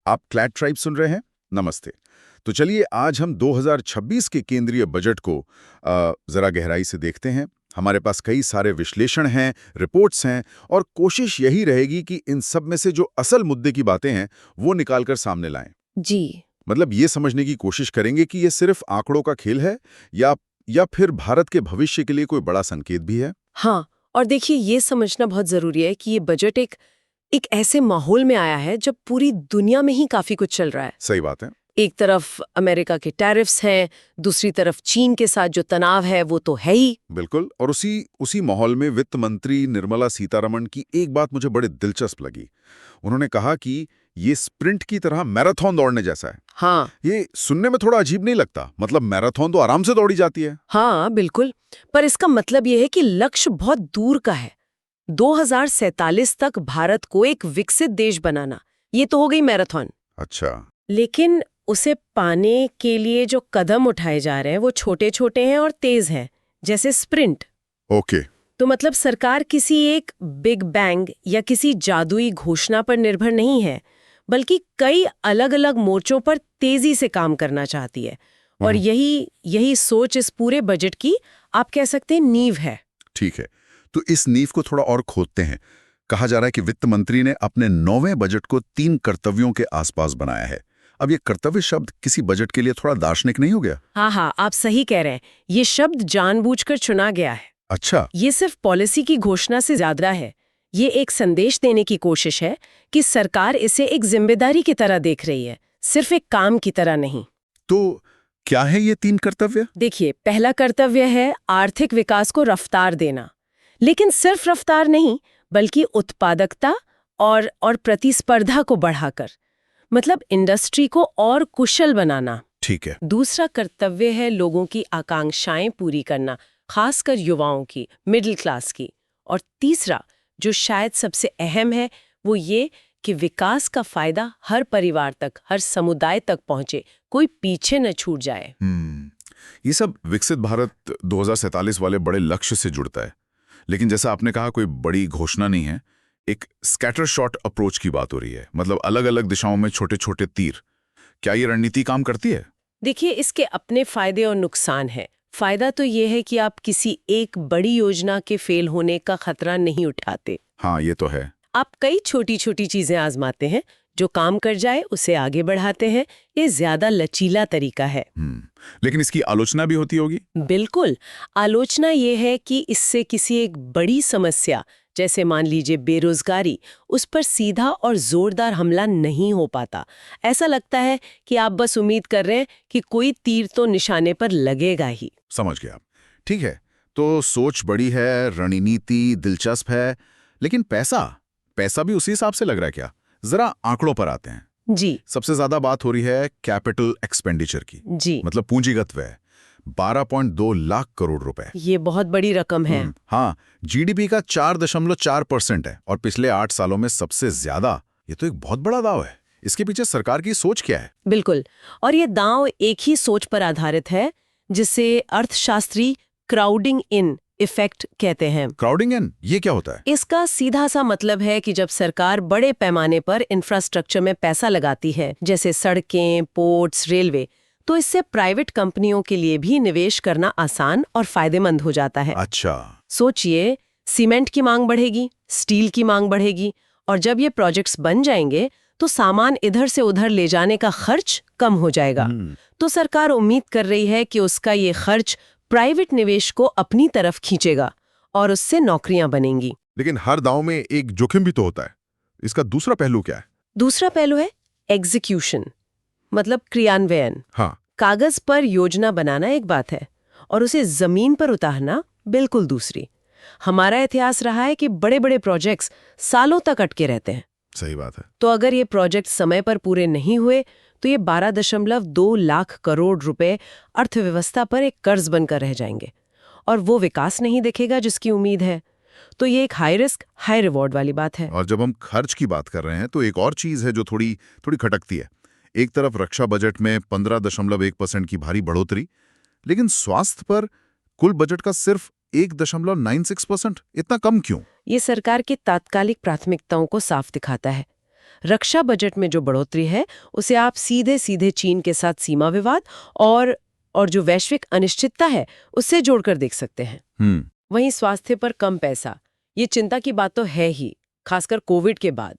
आप CLAT tribe सुन रहे हैं। नमस्ते। तो चलिए आज हम 2026 के केंद्रीय बजट को जरा गहराई से देखते हैं। हमारे पास कई सारे विश्लेषण हैं, रिपोर्ट्स हैं और कोशिश यही रहेगी कि इन सब में से जो असल मुद्दे की बातें हैं वो निकालकर सामने लाएं। जी। मतलब ये समझने की कोशिश करेंगे कि ये सिर्फ आंकड़ों का खेल है या फिर भारत के भविष्य के लिए कोई बड़ा संकेत भी है। हाँ, और देखिए ये समझना बहुत जरूरी है कि ये बजट एक ऐसे माहौल में आया है जब पूरी दुनिया में ही काफी कुछ चल रहा है। सही बात है। एक तरफ अमेरिका के टैरिफ्स हैं, दूसरी तरफ चीन के साथ जो तनाव है वो तो है ही। बिल्कुल। और उसी माहौल में वित्त मंत्री निर्मला सीतारमण की एक बात मुझे बड़े दिलचस्प लगी। उन्होंने कहा कि ये स्प्रिंट की तरह मैराथन दौड़ने जैसा है। हाँ। ये सुनने में थोड़ा अजीब नहीं लगता? मतलब मैराथन तो आराम से दौड़ी जाती है। हाँ बिल्कुल, पर इसका मतलब ये है कि लक्ष्य बहुत दूर का है। 2047 तक भारत को एक विकसित देश बनाना, ये तो हो गई मैराथन। अच्छा। लेकिन उसे पाने के लिए जो कदम उठाए जा रहे हैं वो छोटे छोटे हैं और तेज हैं, जैसे स्प्रिंट। ओके। तो मतलब सरकार किसी एक बिग बैंग या किसी जादुई घोषणा पर निर्भर नहीं है, बल्कि कई अलग अलग मोर्चों पर तेजी से काम करना चाहती है। और यही सोच इस पूरे बजट की, आप कह सकते हैं, नींव है। ठीक है, तो इस नींव को थोड़ा और खोदते हैं। कहा जा रहा है कि वित्त मंत्री ने अपने 9वें बजट को 3 कर्तव्यों के आसपास बनाया है। अब ये कर्तव्य शब्द किसी बजट के लिए थोड़ा दार्शनिक नहीं हो गया? हाँ, आप सही कह रहे हैं। ये शब्द जानबूझकर चुना गया है। अच्छा। ये सिर्फ पॉलिसी की घोषणा से ज्यादा है। ये एक संदेश देने की कोशिश है कि सरकार इसे एक जिम्मेदारी की तरह देख रही है, सिर्फ एक काम की तरह नहीं। तो क्या है ये 3 कर्तव्य? देखिए, पहला कर्तव्य है आर्थिक विकास को रफ्तार देना, लेकिन सिर्फ रफ्तार नहीं, बल्कि उत्पादकता और प्रतिस्पर्धा को बढ़ाकर, मतलब इंडस्ट्री को और कुशल बनाना। ठीक है। दूसरा कर्तव्य है लोगों की आकांक्षाएं पूरी करना, खासकर युवाओं की, मिडिल क्लास की। और तीसरा, जो शायद सबसे अहम है, वो ये कि विकास का फायदा हर परिवार तक, हर समुदाय तक पहुंचे, कोई पीछे न छूट जाए। ये सब विकसित भारत 2047 वाले बड़े लक्ष्य से जुड़ता है। लेकिन जैसा आपने कहा, कोई बड़ी घोषणा नहीं है, एक स्कैटर शॉट अप्रोच की बात हो रही है। मतलब अलग अलग दिशाओं में छोटे छोटे तीर। क्या ये रणनीति काम करती है? देखिए, इसके अपने फायदे और नुकसान हैं। फायदा तो ये है कि आप किसी एक बड़ी योजना के फेल होने का खतरा नहीं उठाते। हाँ, ये तो है। आप कई छोटी छोटी चीजें आजमाते हैं, जो काम कर जाए उसे आगे बढ़ाते हैं। ये ज्यादा लचीला तरीका है। लेकिन इसकी आलोचना भी होती होगी? बिल्कुल। आलोचना ये है कि इससे किसी एक बड़ी समस्या, जैसे मान लीजिए बेरोजगारी, उस पर सीधा और जोरदार हमला नहीं हो पाता। ऐसा लगता है कि आप बस उम्मीद कर रहे हैं कि कोई तीर तो निशाने पर लगेगा ही। समझ गया। ठीक है, तो सोच बड़ी है, रणनीति दिलचस्प है, लेकिन पैसा भी उसी हिसाब से लग रहा है क्या? जरा आंकड़ों पर आते हैं। जी। सबसे ज्यादा बात हो रही है कैपिटल एक्सपेंडिचर की। जी। मतलब पूंजीगत व्यय 12.2 लाख करोड़ रुपए। ये बहुत बड़ी रकम है। हाँ, जीडीपी का 4.4% है और पिछले 8 सालों में सबसे ज्यादा। ये तो एक बहुत बड़ा दाव है। इसके पीछे सरकार की सोच क्या है? बिल्कुल, और ये दांव एक ही सोच पर आधारित है, जिसे अर्थशास्त्री क्राउडिंग इन इफेक्ट कहते हैं। क्राउडिंग इन, ये क्या होता है? इसका सीधा सा मतलब है कि जब सरकार बड़े पैमाने पर इंफ्रास्ट्रक्चर में पैसा लगाती है, जैसे सड़कें, पोर्ट्स, रेलवे, तो इससे प्राइवेट कंपनियों के लिए भी निवेश करना आसान और फायदेमंद हो जाता है। अच्छा। सोचिए, सीमेंट की मांग बढ़ेगी, स्टील की मांग बढ़ेगी, और जब ये प्रोजेक्ट्स बन जाएंगे तो सामान इधर से उधर ले जाने का खर्च कम हो जाएगा। तो सरकार उम्मीद कर रही है कि उसका ये खर्च प्राइवेट निवेश को अपनी तरफ खींचेगा और उससे नौकरियां बनेंगी। लेकिन हर दांव में एक जोखिम भी तो होता है। इसका दूसरा पहलू क्या है? दूसरा पहलू है एग्जीक्यूशन, मतलब क्रियान्वयन। हाँ। कागज पर योजना बनाना एक बात है और उसे जमीन पर उतारना बिल्कुल दूसरी। हमारा इतिहास रहा है कि बड़े बड़े प्रोजेक्ट्स सालों तक अटके रहते हैं। सही बात है। तो अगर ये प्रोजेक्ट समय पर पूरे नहीं हुए तो ये 12.2 लाख करोड़ रुपए अर्थव्यवस्था पर एक कर्ज बनकर रह जाएंगे और वो विकास नहीं दिखेगा जिसकी उम्मीद है। तो ये एक हाई रिस्क हाई रिवॉर्ड वाली बात है। और जब हम खर्च की बात कर रहे हैं तो एक और चीज है जो थोड़ी खटकती है। एक तरफ रक्षा बजट में 15.1% की भारी बढ़ोतरी, लेकिन स्वास्थ्य पर कुल बजट का सिर्फ 1.96%। इतना कम क्यों? ये सरकार की तात्कालिक प्राथमिकताओं को साफ दिखाता है। रक्षा बजट में जो बढ़ोतरी है उसे आप सीधे सीधे चीन के साथ सीमा विवाद और जो वैश्विक अनिश्चितता है उससे जोड़कर देख सकते हैं। वहीं स्वास्थ्य पर कम पैसा, ये चिंता की बात तो है ही, खासकर कोविड के बाद।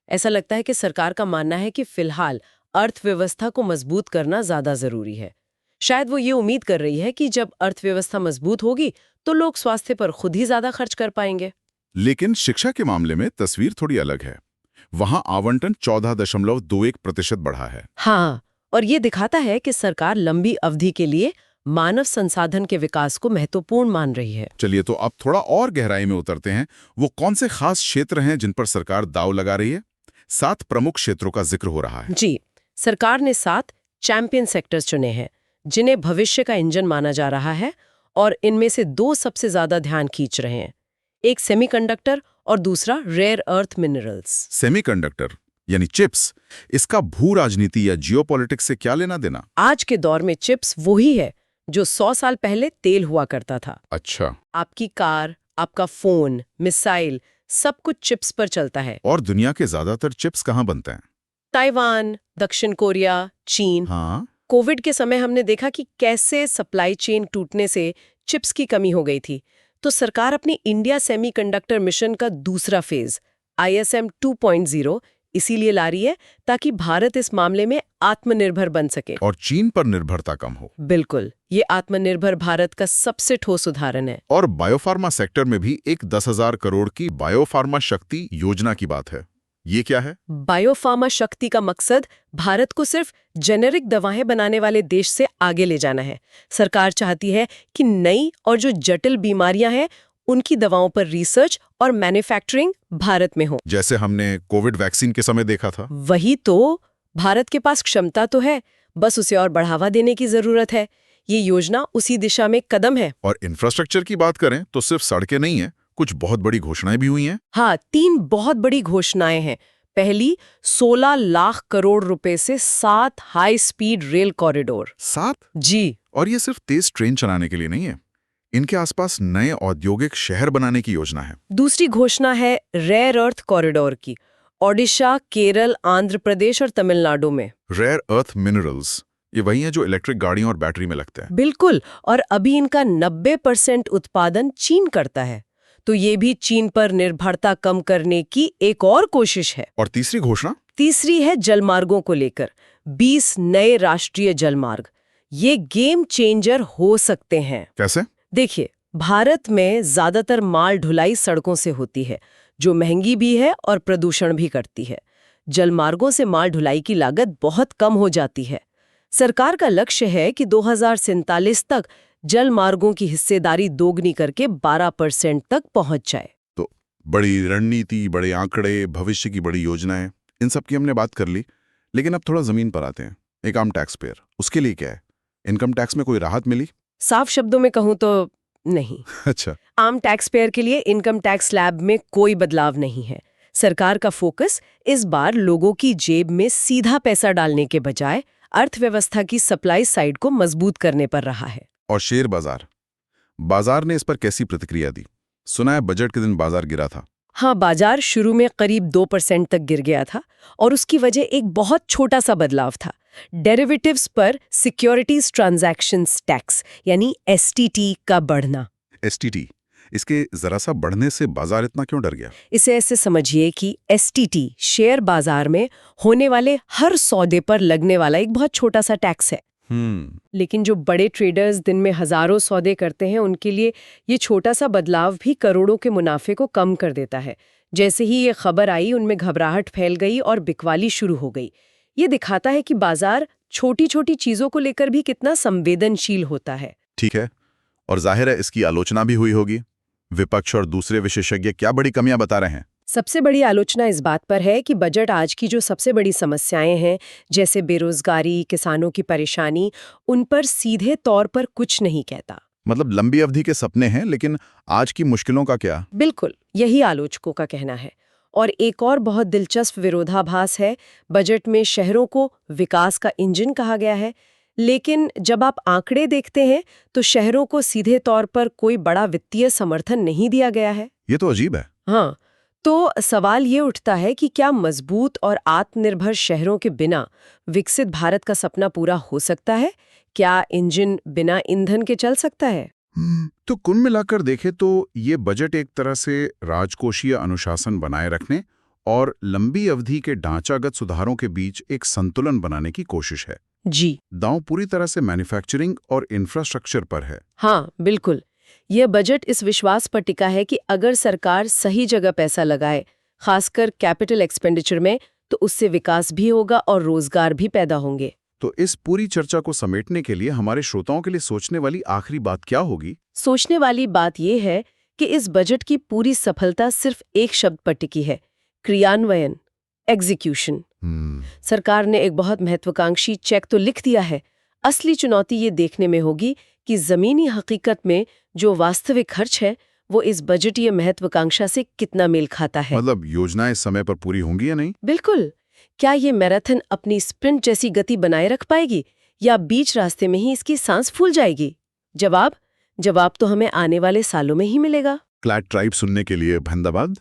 ऐसा लगता है कि सरकार का मानना है कि फिलहाल अर्थव्यवस्था को मजबूत करना ज्यादा जरूरी है। शायद वो ये उम्मीद कर रही है कि जब अर्थव्यवस्था मजबूत होगी तो लोग स्वास्थ्य पर खुद ही ज्यादा खर्च कर पाएंगे। लेकिन शिक्षा के मामले में तस्वीर थोड़ी अलग है। वहां आवंटन 14.21% बढ़ा है। हाँ, और ये दिखाता है कि सरकार लंबी अवधि के लिए मानव संसाधन के विकास को महत्वपूर्ण मान रही है। चलिए तो अब थोड़ा और गहराई में उतरते हैं। वो कौन से खास क्षेत्र हैं जिन पर सरकार दांव लगा रही है? 7 प्रमुख क्षेत्रों का जिक्र हो रहा है। जी, सरकार ने 7 चैंपियन सेक्टर्स चुने हैं जिन्हें भविष्य का इंजन माना जा रहा है, और इनमें से 2 सबसे ज्यादा ध्यान खींच रहे हैं। एक सेमीकंडक्टर और दूसरा रेयर अर्थ मिनरल्स। सेमीकंडक्टर यानी चिप्स, इसका भू राजनीति या जियोपॉलिटिक्स से क्या लेना देना? आज के दौर में चिप्स वही है जो 100 साल पहले तेल हुआ करता था। अच्छा। आपकी कार, आपका फोन, मिसाइल, सब कुछ चिप्स पर चलता है। और दुनिया के ज्यादातर चिप्स कहाँ बनते हैं? ताइवान, दक्षिण कोरिया, चीन। हाँ। कोविड के समय हमने देखा कि कैसे सप्लाई चेन टूटने से चिप्स की कमी हो गई थी। तो सरकार अपनी इंडिया सेमीकंडक्टर मिशन का दूसरा फेज ISM 2.0 इसीलिए ला रही है ताकि भारत इस मामले में आत्मनिर्भर बन सके और चीन पर निर्भरता कम हो। बिल्कुल, ये आत्मनिर्भर भारत का सबसे ठोस उदाहरण है। और बायोफार्मा सेक्टर में भी एक 10,000 करोड़ की बायोफार्मा शक्ति योजना की बात है। ये क्या है? बायोफार्मा शक्ति का मकसद भारत को सिर्फ जेनेरिक दवाएं बनाने वाले देश से आगे ले जाना है। सरकार चाहती है कि नई और जो जटिल बीमारियां हैं उनकी दवाओं पर रिसर्च और मैन्युफैक्चरिंग भारत में हो। जैसे हमने कोविड वैक्सीन के समय देखा था। वही तो, भारत के पास क्षमता तो है, बस उसे और बढ़ावा देने की जरूरत है। ये योजना उसी दिशा में कदम है। और इंफ्रास्ट्रक्चर की बात करें तो सिर्फ सड़कें नहीं है, कुछ बहुत बड़ी घोषणाएं भी हुई हैं। हाँ, 3 बहुत बड़ी घोषणाएं हैं। पहली, 16 लाख करोड़ रुपए से 7 हाई स्पीड रेल कॉरिडोर। 7? जी। और ये सिर्फ तेज ट्रेन चलाने के लिए नहीं है, इनके आसपास नए औद्योगिक शहर बनाने की योजना है। दूसरी घोषणा है रेयर अर्थ कॉरिडोर की, ओडिशा, केरल, आंध्र प्रदेश और तमिलनाडु में। रेयर अर्थ मिनरल्स, ये वही है जो इलेक्ट्रिक गाड़ियों और बैटरी में लगते हैं। बिल्कुल, और अभी इनका 90% उत्पादन चीन करता है, तो ये भी चीन पर निर्भरता कम करने की एक और कोशिश है। और तीसरी घोषणा? तीसरी है जलमार्गों को लेकर 20 नए राष्ट्रीय जलमार्ग। ये गेम चेंजर हो सकते हैं। कैसे? देखिए, भारत में ज्यादातर माल ढुलाई सड़कों से होती है, जो महंगी भी है और प्रदूषण भी करती है। जलमार्गों से माल ढुलाई की लागत बहुत कम हो जाती है। सरकार का लक्ष्य है कि 2047 तक जल मार्गों की हिस्सेदारी दोगुनी करके 12% तक पहुंच जाए। तो बड़ी रणनीति, बड़े आंकड़े, भविष्य की बड़ी योजनाएं, इन सब की हमने बात कर ली, लेकिन अब थोड़ा जमीन पर आते हैं। एक आम टैक्स पेयर, उसके लिए क्या है? इनकम टैक्स में कोई राहत मिली? साफ शब्दों में कहूं तो नहीं। अच्छा। आम टैक्स पेयर के लिए इनकम टैक्स स्लैब में कोई बदलाव नहीं है। सरकार का फोकस इस बार लोगों की जेब में सीधा पैसा डालने के बजाय अर्थव्यवस्था की सप्लाई साइड को मजबूत करने पर रहा है। और शेयर बाजार ने इस पर कैसी प्रतिक्रिया दी? सुना है बजट के दिन बाजार गिरा था। हाँ, बाजार शुरू में करीब 2% तक गिर गया था, और उसकी वजह एक बहुत छोटा सा बदलाव था। डेरिवेटिव्स पर सिक्योरिटीज ट्रांजैक्शंस टैक्स यानी STT का बढ़ना। STT, इसके जरा सा बढ़ने से बाजार इतना क्यों डर गया? इसे ऐसे समझिए कि STT शेयर बाजार में होने वाले हर सौदे पर लगने वाला एक बहुत छोटा सा टैक्स है। लेकिन जो बड़े ट्रेडर्स दिन में हजारों सौदे करते हैं, उनके लिए ये छोटा सा बदलाव भी करोड़ों के मुनाफे को कम कर देता है। जैसे ही ये खबर आई, उनमें घबराहट फैल गई और बिकवाली शुरू हो गई। ये दिखाता है कि बाजार छोटी छोटी चीजों को लेकर भी कितना संवेदनशील होता है। ठीक है, और जाहिर है इसकी आलोचना भी हुई होगी। विपक्ष और दूसरे विशेषज्ञ क्या बड़ी कमियां बता रहे हैं? सबसे बड़ी आलोचना इस बात पर है कि बजट आज की जो सबसे बड़ी समस्याएं हैं, जैसे बेरोजगारी, किसानों की परेशानी, उन पर सीधे तौर पर कुछ नहीं कहता। मतलब लंबी अवधि के सपने हैं, लेकिन आज की मुश्किलों का क्या? बिल्कुल, यही आलोचकों का कहना है। और एक और बहुत दिलचस्प विरोधाभास है। बजट में शहरों को विकास का इंजन कहा गया है, लेकिन जब आप आंकड़े देखते हैं तो शहरों को सीधे तौर पर कोई बड़ा वित्तीय समर्थन नहीं दिया गया है। ये तो अजीब है। हाँ, तो सवाल ये उठता है कि क्या मजबूत और आत्मनिर्भर शहरों के बिना विकसित भारत का सपना पूरा हो सकता है? क्या इंजन बिना ईंधन के चल सकता है? तो कुल मिलाकर देखें तो ये बजट एक तरह से राजकोषीय अनुशासन बनाए रखने और लंबी अवधि के ढांचागत सुधारों के बीच एक संतुलन बनाने की कोशिश है। जी दांव पूरी तरह से मैन्युफैक्चरिंग और इंफ्रास्ट्रक्चर पर है। हाँ, बिल्कुल। यह बजट इस विश्वास पर टिका है कि अगर सरकार सही जगह पैसा लगाए, खासकर कैपिटल एक्सपेंडिचर में, तो उससे विकास भी होगा और रोजगार भी पैदा होंगे। तो इस पूरी चर्चा को समेटने के लिए हमारे श्रोताओं के लिए सोचने वाली आखिरी बात क्या होगी? सोचने वाली बात यह है कि इस बजट की पूरी सफलता सिर्फ एक शब्द पर टिकी है, क्रियान्वयन, एग्जीक्यूशन। सरकार ने एक बहुत महत्वाकांक्षी चेक तो लिख दिया है। असली चुनौती ये देखने में होगी कि जमीनी हकीकत में जो वास्तविक खर्च है वो इस बजटीय महत्वाकांक्षा से कितना मेल खाता है। मतलब योजनाएं समय पर पूरी होंगी या नहीं? बिल्कुल। क्या ये मैराथन अपनी स्प्रिंट जैसी गति बनाए रख पाएगी या बीच रास्ते में ही इसकी सांस फूल जाएगी? जवाब तो हमें आने वाले सालों में ही मिलेगा। क्लैट ट्राइब सुनने के लिए धन्यवाद।